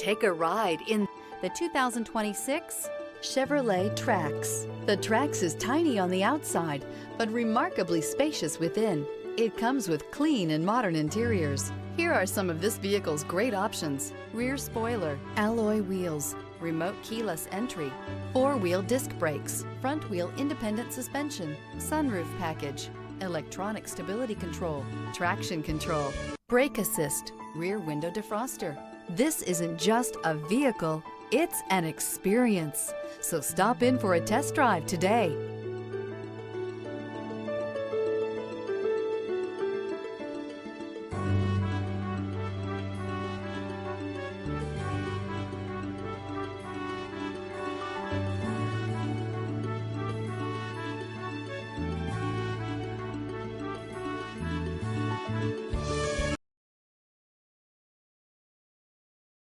Take a ride in the 2026 Chevrolet Trax. The Trax is tiny on the outside, but remarkably spacious within. It comes with clean and modern interiors. Here are some of this vehicle's great options: rear spoiler, alloy wheels, remote keyless entry, four-wheel disc brakes, front-wheel independent suspension, sunroof package, electronic stability control, traction control, brake assist, rear window defroster. This isn't just a vehicle, it's an experience. So stop in for a test drive today.